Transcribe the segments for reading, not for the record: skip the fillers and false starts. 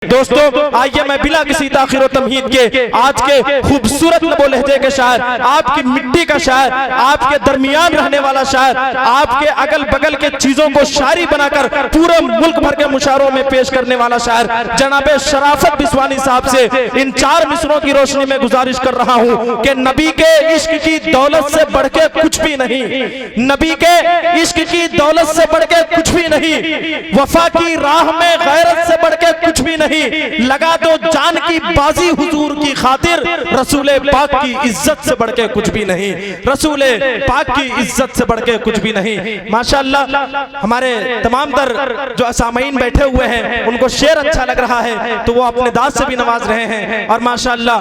दोस्तों आइए मैं बिना किसी ताखिर व तमहीद के आज के खूबसूरत नबो लहजे के शायर, आपकी मिट्टी का शायर, आपके दरमियान रहने वाला शायर, आपके अगल बगल के चीजों को शायरी बनाकर पूरे मुल्क भर के मुशायरों में पेश करने वाला शायर जनाबे शराफत बिस्वानी साहब से इन 4 मिसरों की रोशनी में गुजारिश कर रहा हूं कि नबी के इश्क की दौलत से बढ़ के कुछ भी नहीं, नबी के इश्क की दौलत से बढ़ के कुछ भी नहीं, वफा की राह में गैरत से बढ़ के कुछ भी नहीं, लगा दो जान की बाजी हुजूर की खातिर, रसूले पाक की इज्जत से बढ़ के कुछ भी नहीं, रसूले पाक की इज्जत से बढ़ के कुछ भी नहीं। माशाअल्लाह हमारे तमाम दर जो असामीन बैठे हुए हैं उनको शेर अच्छा लग रहा है तो वो अपने दाद से भी नवाज रहे हैं और माशाअल्लाह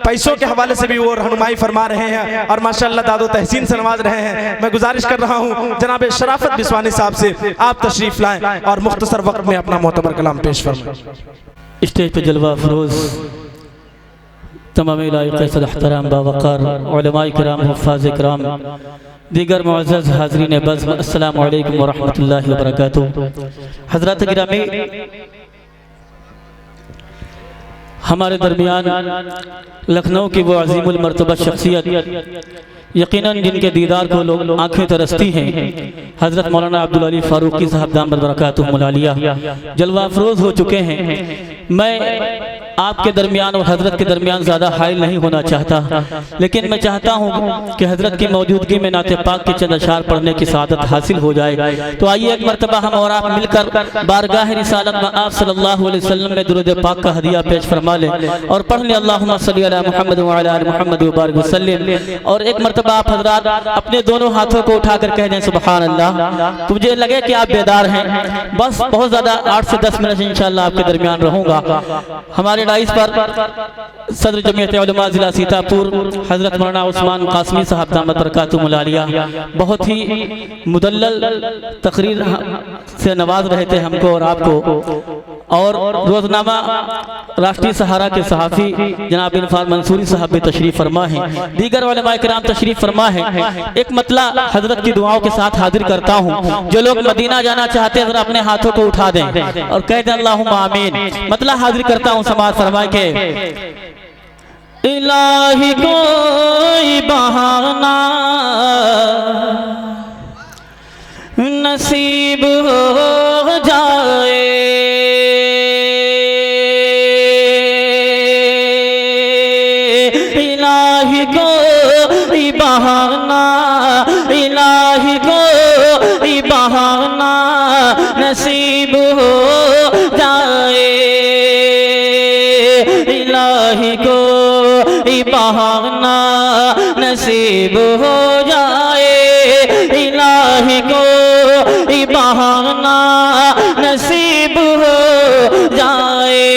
पैसों के हवाले से भी वो रहनुमाई फरमा रहे हैं और माशाअल्लाह दादो तहसीन से नवाज रहे हैं। मैं गुजारिश कर रहा हूँ जनाब शराफत बिस्वानी साहब से आप तशरीफ लाएं और मुख्तसर वक्त में अपना मोतबर कलाम पेश फरमाएं। स्टेज पे जलवा अफरोज तमाम एहतराम बावकार उलमाए किराम हुफ़ाज़ किराम दीगर मुअज़्ज़ज़ हाज़रीन बज़्म अस्सलामु अलैकुम व रहमतुल्लाहि व बरकातुहू। हज़रात गिरामी हमारे दरमियान लखनऊ की वो अज़ीमुल मर्तबा शख्सियत यकीनन जिनके दीदार को लोग आंखें तरसती हैं, हज़रत मौलाना अब्दुल अली फ़ारूक़ी साहब दामद बरकातुहुमुल आलिया जलवा अफरोज़ हो चुके हैं। मैं आपके दरमियान और हज़रत के दरमियान ज़्यादा हाइल नहीं होना चाहता, लेकिन मैं चाहता हूँ कि हज़रत की मौजूदगी में नाते पाक के चंद अशार पढ़ने की सआदत हासिल हो जाए। तो आइए एक मरतबा हम और आप मिलकर बारगाह रिसालत में आप सल्लल्लाहु अलैहि वसल्लम में दुरूद पाक का हदिया पेश फरमा लें और पढ़ लें अल्लाहुम्मा सल्ली अला मुहम्मद व अला आलि मुहम्मद व बारिक वसल्लिम। और एक मरतबा आप हज़रात अपने दोनों हाथों को उठाकर कह दें सुबहान अल्लाह। तो मुझे लगे कि आप बेदार हैं, बस बहुत ज़्यादा 8 से 10 मिनट इंशाअल्लाह आपके दरमियान रहूँगा। हमारे डाइस पर सदर जमीयत उलमा जिला सीतापुर हजरत मौलाना उस्मान कासमी साहब दामद बरकातुहुमुल आलिया बहुत ही मुदल्लल तकरीर से नवाज रहे थे हमको और आपको। और रोजनामा राष्ट्रीय सहारा के सहाफ़ी जनाब इरफान मंसूरी साहब भी तशरीफ फरमा हैं, दीगर उलमाए किराम तशरीफ फरमा हैं। एक मतला हजरत की दुआओं के साथ हाजिर करता हूँ। जो लोग मदीना जाना चाहते हैं जरा अपने हाथों को उठा दें और कह दें अल्लाहुम्मा आमीन। मतला हाजिर करता हूँ, समाज फरमाए के इलाही कोई बहाना नसीब हो जाए, इलाही कोई बहाना, इलाही कोई बहाना नसीब हो जाए, इलाही कोई बहाना नसीब हो जाए, इलाही कोई बहाना नसीब हो जाए।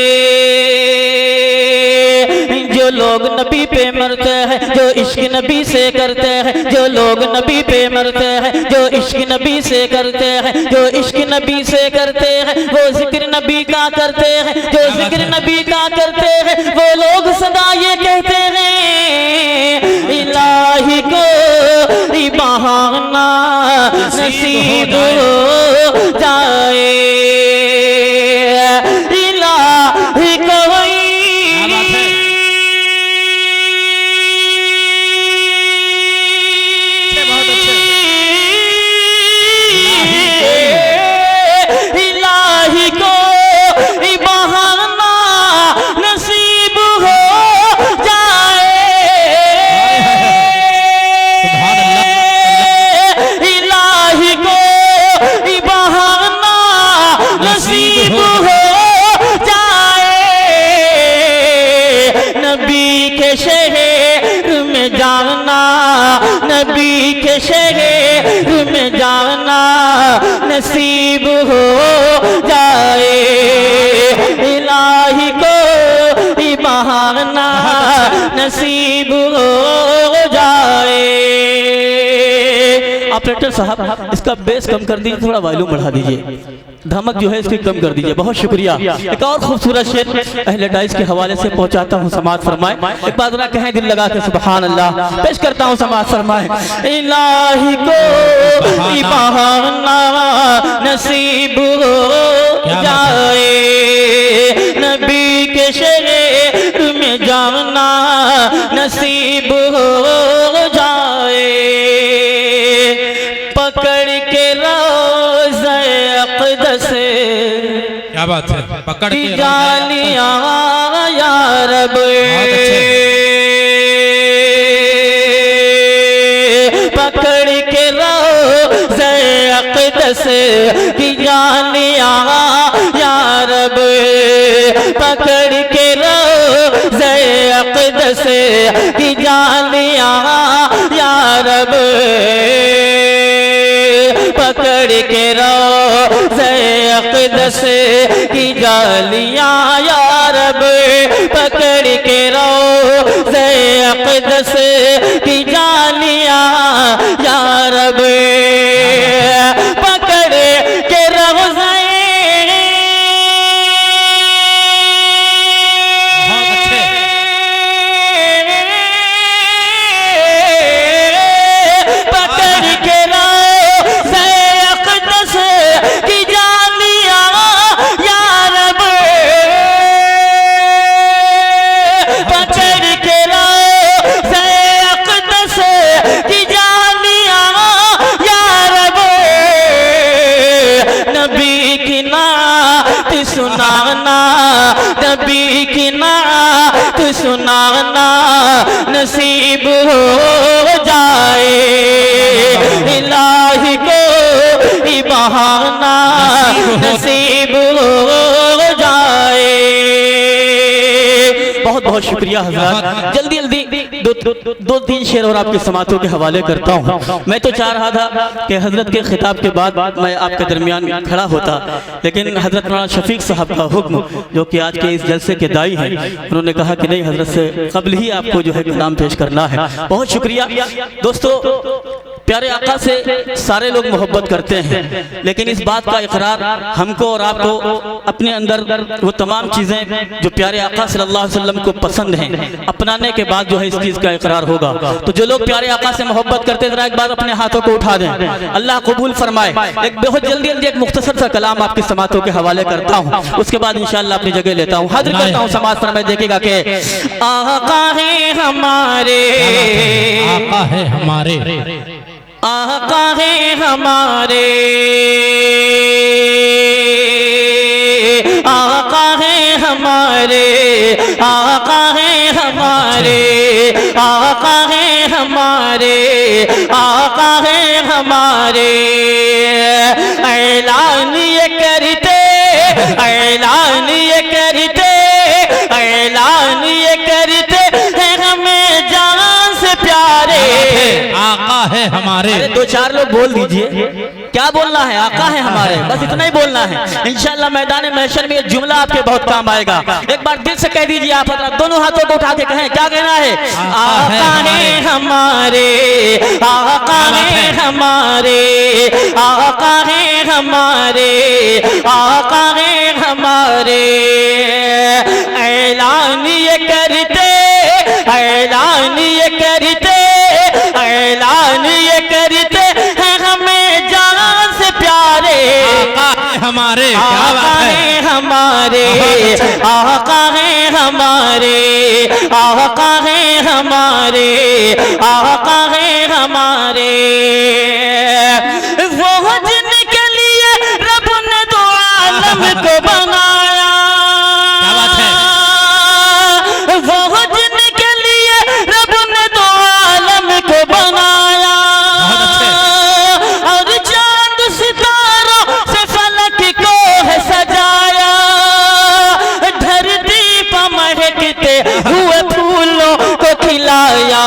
जो लोग नबी पे मरते हैं, जो इश्क नबी से करते हैं, जो लोग नबी पे मरते हैं, जो इश्क नबी से करते हैं, जो इश्क नबी से करते हैं, वो जिक्र नबी का करते हैं, जो जिक्र नबी का करते हैं, वो लोग सदा ये कहते हैं इलाही को बहाना नसीब हो जाए, इलाही कोई नबी के शहर में जाना नसीब हो जाए, इलाही को बहाना नसीब हो जाए। ऑपरेटर साहब इसका बेस कम कर दीजिए, थोड़ा वॉल्यूम बढ़ा दीजिए, धमक जो है इसकी कम कर दीजिए। बहुत शुक्रिया। एक और खूबसूरत शेर अहले डाइस के हवाले से पहुंचाता हूं, समाज फरमाए। एक बात जरा कहें दिल लगा के सुभान अल्लाह। पेश करता हूं, समाज फरमाए। इलाही को बहाना नसीब हो जाए, नबी के शहर में जाना नसीब हो जाए, पकड़ के रोज़े अक़दस क्या बात है, पकड़ के जानिया या रब, पकड़ के रोज़े अक़दस की जानिया या रब, पकड़ के रोज़े अक़दस की जानिया या रब, पकड़ के रोज़े अक़दस की जालियां या रब, पकड़ के रोज़े अक़दस की जालियां या रब, पकड़ के रोज़े सुनाना, नबी की नात सुनाना नसीब हो जाए, इलाही को ही बहाना नसीब हो जाए। बहुत बहुत शुक्रिया हज़रात। जल्दी जल्दी दो तीन शेर और आपके समातों के हवाले करता हूँ। मैं तो चाह रहा था कि हज़रत के खिताब के बाद मैं आपके दरमियान खड़ा होता, लेकिन हज़रत मौलाना शफीक साहब का हुक्म, जो कि आज के इस जलसे के दाई हैं, उन्होंने कहा कि नहीं, हज़रत से कबल ही आपको जो है कलाम पेश करना है। बहुत शुक्रिया दोस्तों। प्यारे आका से सारे लोग मोहब्बत करते हैं, लेकिन इस बात का इकरार हमको और आपको अपने अंदर वो तमाम चीज़ें जो प्यारे आका सल्लल्लाहु अलैहि वसल्लम को पसंद हैं अपनाने के बाद जो है इस चीज़ का इकरार होगा। तो जो लोग प्यारे आका से मोहब्बत करते हैं जरा एक बार अपने हाथों को उठा दें, अल्लाह कबूल फरमाए। एक बहुत जल्दी जल्दी एक मुख्तसर सा कलाम आपकी समातों के हवाले करता हूँ, उसके बाद इंशाअल्लाह अपनी जगह लेता हूँ। हाजिर करता हूँ समाज फरमाए, देखिएगा कि आका है हमारे, आका है हमारे, आका है हमारे, आका है हमारे, आका है हमारे, आका है हमारे, आका है हमारे। ऐलान ये करते, ऐलान ये करते, ऐलान ये करते हैं हमें जान से प्यारे, आका है हमारे। अरे दो चार लोग बोल दीजिए, क्या बोलना है? आका है हमारे, बस इतना ही बोलना है। इंशाअल्लाह मैदान महशर में ये जुमला आपके बहुत काम आएगा। एक बार दिल से कह दीजिए आप, दोनों हाथों को उठा के कहें, क्या कहना है? आका है हमारे, आका है हमारे, आका है हमारे, आका है हमारे। ऐलान ये करते, ऐलान ये करते, ऐलान ये करते हैं हमें जान से प्यारे, आका है हमारे, आका है हमारे, आका है हमारे, आका है हमारे, आका है हमारे। वो जिनके लिए रब ने दो आलम को बनाया, क्या बात है? वो जिनके लिए रब ने दो आलम को बनाया, और चांद सितारों से फलक को है सजाया, धरती पर महकते हुए फूलों को खिलाया,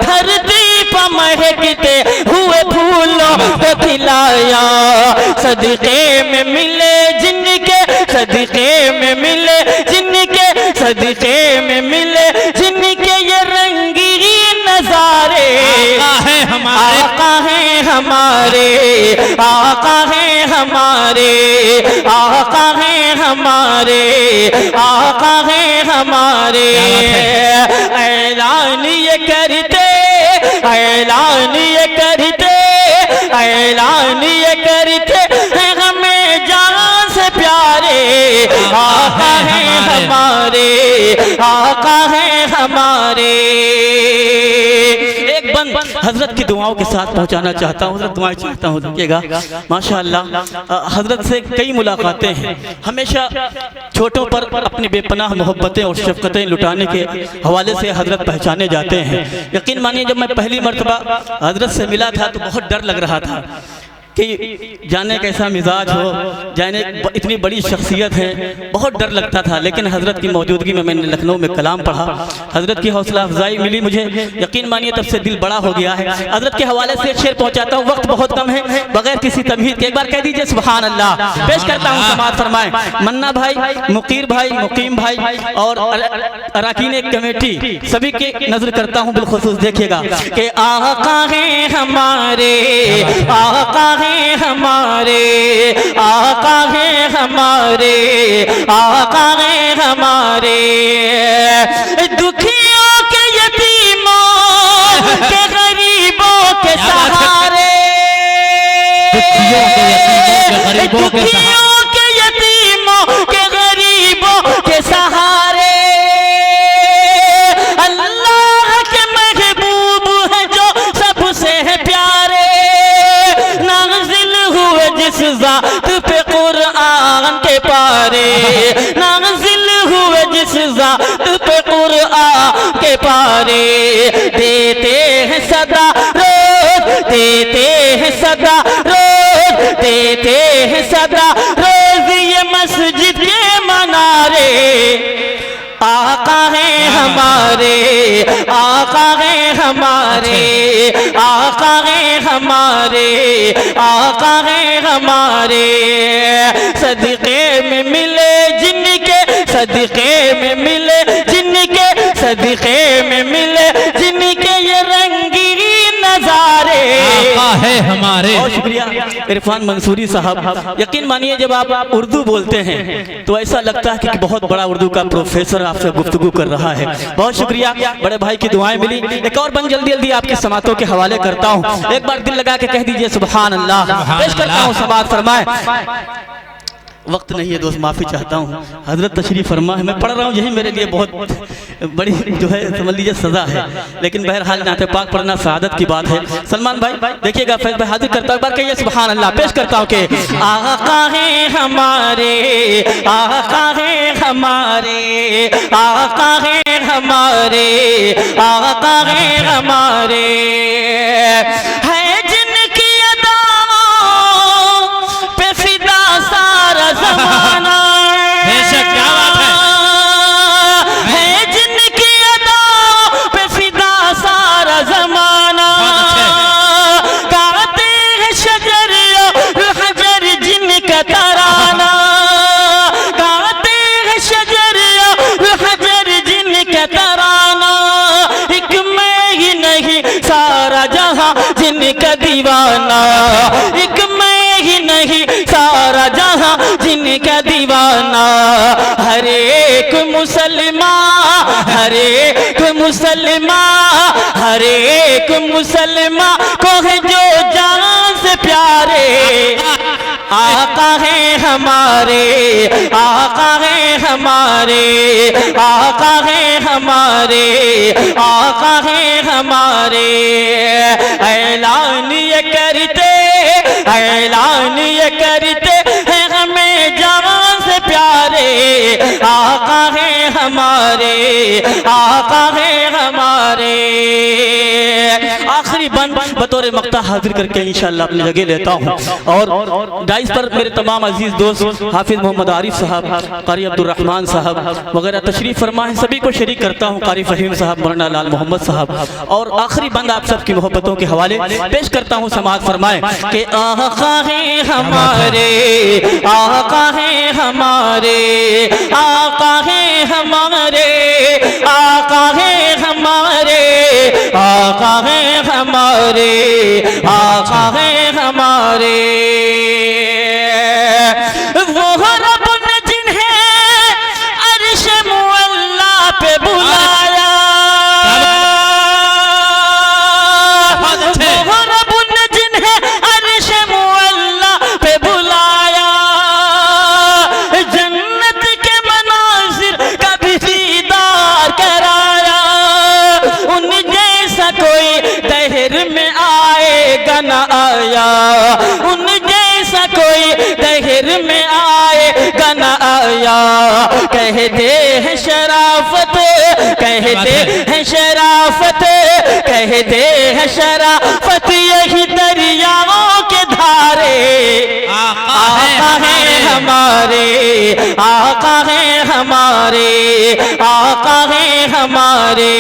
धरती पर महकते हुए फूलों को खिलाया। सदक़े में मिले जिनके, सदक़े में मिले जिनके, सदक़े में मिले जिनके ये रंगीन नज़ारे, आका है हमारे, आका है हमारे, आका है हमारे, आका है हमारे, आका है हमारे। ऐलान ये करते, ऐलान ये करते, ऐलान ये करते हैं हमें जान से प्यारे, आका है हमारे, हमारे, आका है हमारे। एक बंद हजरत की दुआओं के साथ पहुंचाना चाहता हूँ, हजरत दुआएं चाहता हूँ। देखिएगा माशाअल्लाह हजरत से कई मुलाकातें हैं, हमेशा छोटों पर अपनी बेपनाह मोहब्बतें और शफकतें लुटाने के हवाले से हजरत पहचाने जाते हैं। यकीन मानिए जब मैं पहली मर्तबा हजरत से मिला था तो बहुत डर लग रहा था कि जाने कैसा मिजाज हो, जाने इतनी बड़ी शख्सियत है, बहुत डर लगता था। लेकिन हज़रत की मौजूदगी में मैंने लखनऊ में कलाम पढ़ा, हज़रत की हौसला अफजाई मिली मुझे, यकीन मानिए तब से दिल बड़ा हो गया है। हज़रत के हवाले से एक शेर पहुंचाता हूँ, वक्त बहुत कम है, बगैर किसी तमहीद के एक बार कह दीजिए सुभान अल्लाह। पेश करता हूँ, समाअत फरमाएं। मन्ना भाई, मुकीर भाई, मुकीम भाई और अरकान कमेटी सभी की नजर करता हूँ बिलखुसूस। देखिएगा कि आका है हमारे, आका है हमारे, आका है हमारे, आका है हमारे। दुखियों के यतीमों के गरीबों के सहारे, दुखियों के यतीमों के गरीबों के सहारे। अल्लाह के महबूब है जो सबसे है प्यारे, जिस ज़ात पे कुरान के पारे, नाज़िल हुए जिस ज़ात पे कुरान के पारे। देते हैं सदा रोज, देते हैं सदा रोज, देते हैं सदा रोज ये मस्जिद के मनारे। आका है हमारे, आका है हमारे, आका है हमारे, आका है हमारे। सदक़े में मिले जिनके, सदक़े में मिले जिनके, सदक़े में मिले जिनके ये रंगीन नजारे। आका है हमारे। बहुत शुक्रिया इरफान मंसूरी साहब। यकीन मानिए जब आप उर्दू बोलते हैं तो ऐसा लगता है कि बहुत बड़ा उर्दू का प्रोफेसर आपसे गुफ्तगू कर रहा है। बहुत शुक्रिया, बड़े भाई की दुआएं मिली। एक और बंद जल्दी जल्दी आपकी समातों के हवाले करता हूँ, एक बार दिल लगा के कह दीजिए सुभान अल्लाह। पेश करता हूँ, समात फरमाए। वक्त नहीं है दोस्त, माफ़ी चाहता हूँ। हजरत तशरीफ फरमा है, मैं पढ़ रहा हूँ, यही मेरे लिए बहुत बड़ी जो है समझ लीजिए सज़ा है, लेकिन बहरहाल नाते पाक पढ़ना सआदत की बात है। सलमान भाई देखिएगा, फैज भाई हाजिर करता हूँ, एक बार कहिए सुभान अल्लाह। पेश करता हूँ कि आका है हमारे, आका है हमारे, आका है हमारे, आका है हमारे। है जिनकी अदाओं पे फिदा सारा ज़माना, बेशक क्या बात है जिनकी अदाओं पे फिदा सारा ज़माना। गाते हैं शजर और हजर जिनका तराना, गाते हैं शजर और हजर जिनका तराना। एक मैं ही नहीं सारा जहां जिनका दीवाना, एक मैं ही नहीं सारा जहां जिनका दीवाना। हर एक मुसलमान, हर एक मुसलमान, हर एक मुसलमान को है जो जान से प्यारे। आका है हमारे, आका है हमारे, आका है हमारे, आका है हमारे। ऐलान ये करते, ऐलान ये करते हैं हमें जान से प्यारे। आका है हमारे, आका है हमारे। आखिरी बंद बतौर मक्ता हाजिर करके इंशाअल्लाह अपनी जगह लेता हूँ। और डाइस पर मेरे तमाम अजीज दोस्त हाफिज मोहम्मद आरिफ साहब, कारी अब्दुल रहमान साहब वगैरह तशरीफ फरमा है, सभी को शरीक करता हूँ। कारी फहीम साहब, मौलाना लाल मोहम्मद साहब। और आखिरी बंद आप सबकी मोहब्बतों के हवाले पेश करता हूँ, समाअत फरमाएं कि आका है हमारे, आका है हमारे, आका है हमारे, आका है हमारे, आका है हमारे, आका है हमारे। वो रब ने जिन्हें अर्श मुअल्ला पे बुलाया, वो रब ने जिन्हें अर्श मुअल्ला पे बुलाया। जन्नत के मनाजिर कभी आया। कहते हैं शराफत, कहते हैं शराफत, कहते हैं शराफत यही दरियाओं के धारे। आका है हमारे, आका है हमारे, आका है हमारे,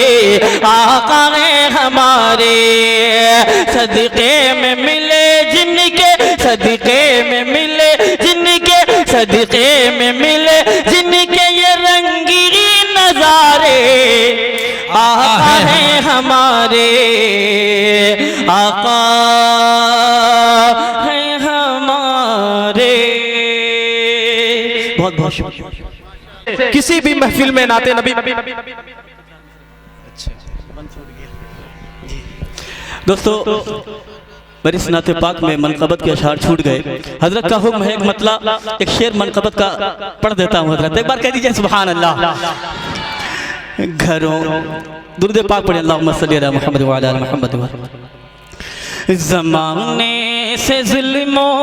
आका है हमारे। सदके में मिले जिनके, सदके में मिले जिनके, सदके में मिले जिनके ये रंगीन नजारे। आका है हमारे, आका है हमारे। बहुत बहुत शुक्रिया। किसी भी महफिल में नाते नबी दोस्तों, मेरी नाते पाक में मनकबत के अशार छूट गए। हजरत का हुक्म है एक मतला, एक शेर मनकबत का पढ़ देता हूँ। हजरत एक बार कह दीजिए सुभान अल्लाह। घरों दुरूद पाक पढ़े, अल्लाहुम्मा सल्ली अला मुहम्मद व अला आलि मुहम्मद। ज़माने से ज़ुल्मों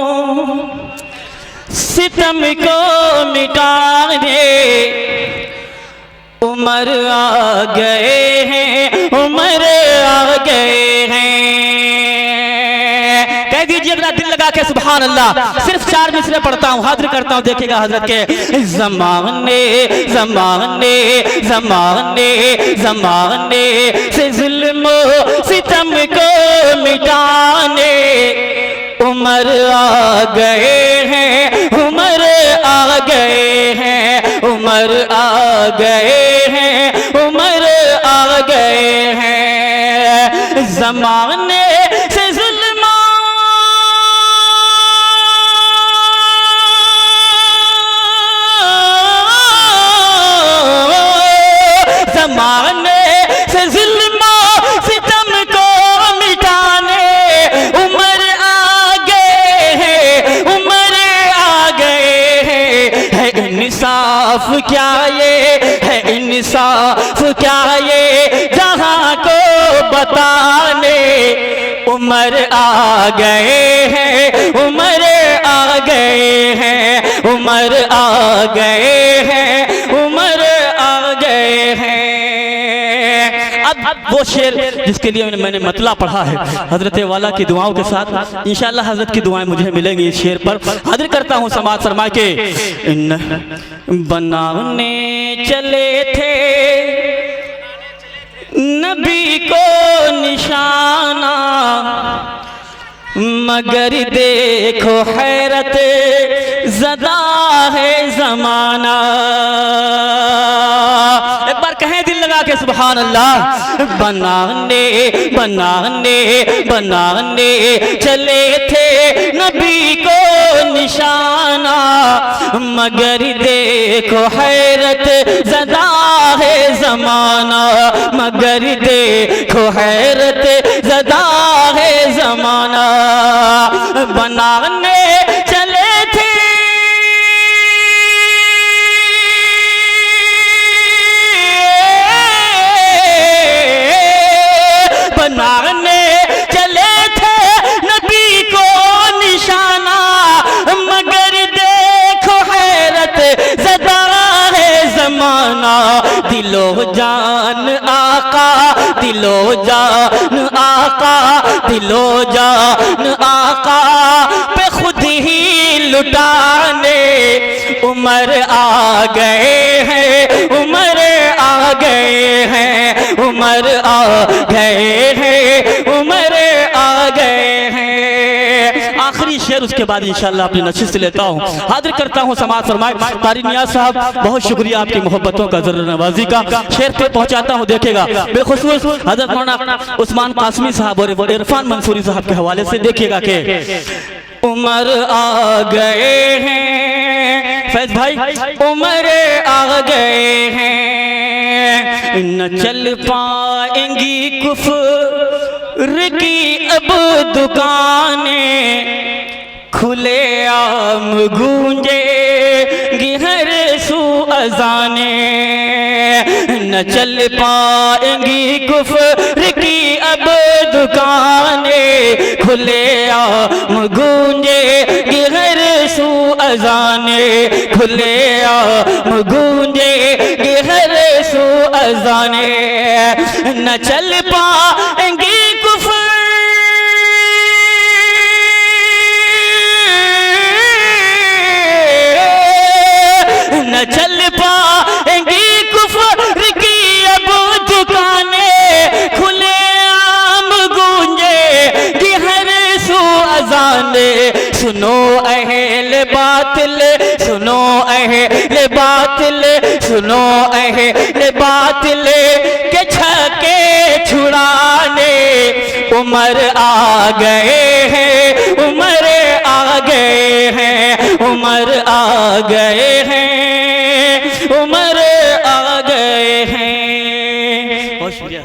सितम को मिटाने उमर आ गए हैं, उमर आ गए हैं। कह दीजिए मेरा दिल लगा के सुभान अल्लाह। सिर्फ 4 मिसरे पढ़ता हूँ, हाजिर करता हूँ, देखिएगा हजरत के। ज़माने ज़माने ज़माने ज़माने से ज़ुल्म सितम को मिटाने उमर आ गए हैं, उमर आ गए हैं, उमर आ गए हैं, उमर आ गए हैं। ज़माने से ज़ुल्म ज़माने से ज़ुल्म सितम को मिटाने उमर आ गए हैं, उमर आ गए हैं। है इंसाफ क्या ये, है इंसाफ क्या ये जहां को बताने उमर आ गए हैं, उमर आ गए हैं, उमर आ गए हैं, उमर आ गए हैं। अब वो शेर जिसके लिए मैंने मतला पढ़ा है, हजरत वाला की दुआओं के साथ इंशाअल्लाह हजरत की दुआएं मुझे मिलेंगी। इस शेर पर हाजिर करता हूँ समाज फरमा के। बनाने चले थे नबी को निशाना, मगर देखो हैरत ज़दा है ज़माना। एक बार कहें दिल लगा के सुभान अल्लाह। बनाने बनाने बनाने चले थे नबी को निशाना, मगर देखो हैरत ज़दा है ज़माना, मगर देखो हैरत ज़दा है ज़माना। बनाने चले थे बनाने चले थे नबी को निशाना, मगर देखो हैरत ज़दा है ज़माना। दिलो जान आका, दिलो जान आका, दिलो जान आका पे खुद ही लुटाने उमर आ गए हैं, उमर आ गए हैं, उमर आ गए हैं, उमर आ गए हैं। आखिरी शेर उसके बाद इंशाअल्लाह अपनी नशीद से लेता हूँ, हाजिर करता हूँ समाज फरमाए। कारी नियाज़ साहब बहुत शुक्रिया आपकी मोहब्बतों का, ज़र नवाजी का। शेर पे पहुँचाता हूँ, देखिएगा बेखुसूस हज़रत मौलाना उस्मान कासमी साहब और इरफान मंसूरी साहब के हवाले से देखिएगा कि उमर आ गए हैं फैज भाई, उमर आ गए हैं। न चल पाएंगी कुफ्र की अब दुकानें, खुले आम गूंजे हर सू अज़ाने। न चल पाएंगी कुफ्र की अब दुकानें, खुले आम गूंजेगी हर सू अज़ाने, खुले आम गूंजेगी हर सू अज़ाने। न चल पाएंगी कुफ्र न चल पाएंगी कुफ्र की अब दुकानें, खुले आम गूंजेगी हर सू अज़ाने। सुनो अहले बातिल, सुनो अहले बातिल, सुनो अहले बातिल के छक्के छुड़ाने, उमर आ गए हैं, उमर आ गए हैं, उमर आ गए हैं, उमर आ गए हैं। बहुत शुक्रिया।